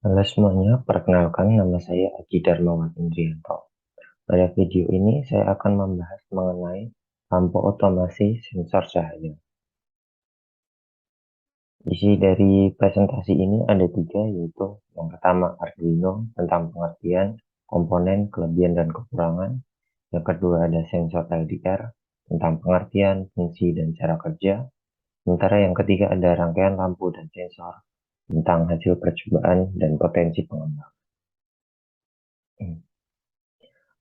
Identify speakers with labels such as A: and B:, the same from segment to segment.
A: Halo semuanya, perkenalkan nama saya Aji Darmawan Indrianto. Pada video ini saya akan membahas mengenai lampu otomasi sensor cahaya. Isi dari presentasi ini ada tiga, yaitu yang pertama Arduino tentang pengertian, komponen, kelebihan, dan kekurangan. Yang kedua ada sensor LDR tentang pengertian, fungsi, dan cara kerja. Sementara yang ketiga ada rangkaian lampu dan sensor tentang hasil percobaan dan potensi pengembang.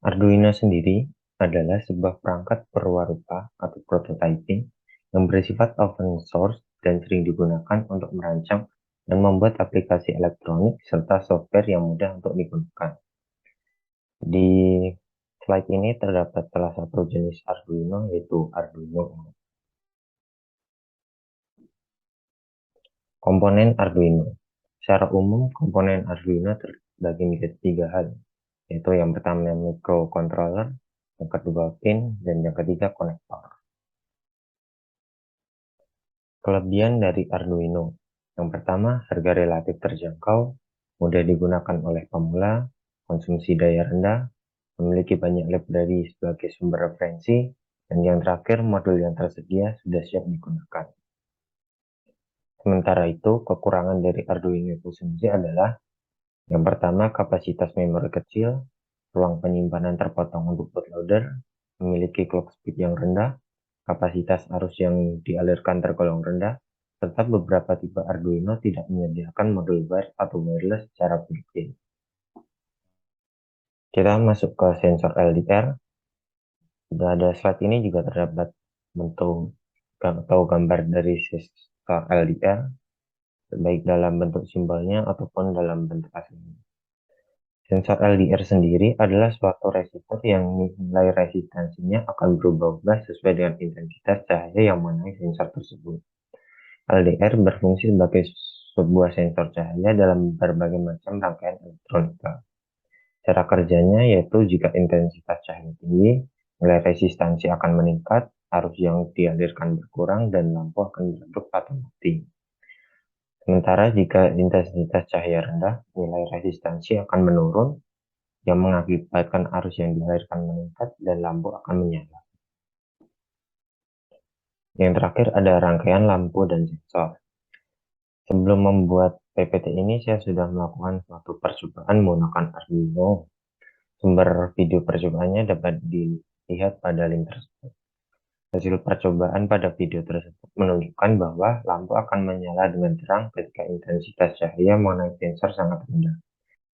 A: Arduino sendiri adalah sebuah perangkat perwarupa atau prototyping yang bersifat open source dan sering digunakan untuk merancang dan membuat aplikasi elektronik serta software yang mudah untuk digunakan. Di slide ini terdapat salah satu jenis Arduino, yaitu Arduino Uno. Komponen Arduino. Secara umum, komponen Arduino terbagi menjadi tiga hal, yaitu yang pertama microcontroller, yang kedua pin, dan yang ketiga konektor. Kelebihan dari Arduino. Yang pertama, harga relatif terjangkau, mudah digunakan oleh pemula, konsumsi daya rendah, memiliki banyak library sebagai sumber referensi, dan yang terakhir, modul yang tersedia sudah siap digunakan. Sementara itu, kekurangan dari Arduino itu sendiri adalah yang pertama, kapasitas memori kecil, ruang penyimpanan terpotong untuk bootloader, memiliki clock speed yang rendah, kapasitas arus yang dialirkan tergolong rendah, serta beberapa tipe Arduino tidak menyediakan modul wire atau wireless secara built-in. Kita masuk ke sensor LDR. Pada slide ini juga terdapat bentuk atau gambar dari sensor LDR, baik dalam bentuk simbolnya ataupun dalam bentuk aslinya. Sensor LDR sendiri adalah suatu resistor yang nilai resistansinya akan berubah-ubah sesuai dengan intensitas cahaya yang mengenai sensor tersebut. LDR berfungsi sebagai sebuah sensor cahaya dalam berbagai macam rangkaian elektronika. Cara kerjanya yaitu jika intensitas cahaya tinggi, nilai resistansi akan meningkat, arus yang dialirkan berkurang, dan lampu akan meredup atau mati. Sementara jika intensitas cahaya rendah, nilai resistansi akan menurun, yang mengakibatkan arus yang dialirkan meningkat dan lampu akan menyala. Yang terakhir ada rangkaian lampu dan sensor. Sebelum membuat PPT ini, saya sudah melakukan suatu percobaan menggunakan Arduino. Sumber video percobaannya dapat dilihat pada link tersebut. Hasil percobaan pada video tersebut menunjukkan bahwa lampu akan menyala dengan terang ketika intensitas cahaya mengenai sensor sangat rendah,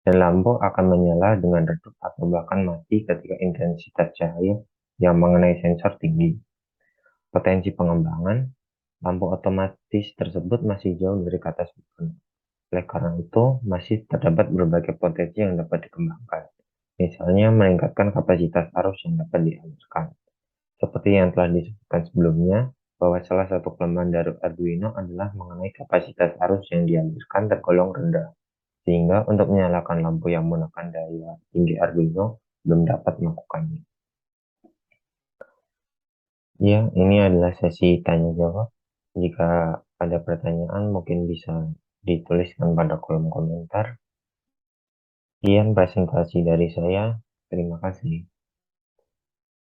A: dan lampu akan menyala dengan redup atau bahkan mati ketika intensitas cahaya yang mengenai sensor tinggi. Potensi pengembangan lampu otomatis tersebut masih jauh dari kata sempurna. Oleh karena itu, masih terdapat berbagai potensi yang dapat dikembangkan. Misalnya, meningkatkan kapasitas arus yang dapat dialirkan. Seperti yang telah disebutkan sebelumnya, bahwa salah satu kelemahan dari Arduino adalah mengenai kapasitas arus yang dialirkan tergolong rendah, sehingga untuk menyalakan lampu yang menggunakan daya tinggi Arduino belum dapat melakukannya. Ya, ini adalah sesi tanya jawab. Jika ada pertanyaan, mungkin bisa dituliskan pada kolom komentar. Sekian presentasi dari saya. Terima kasih.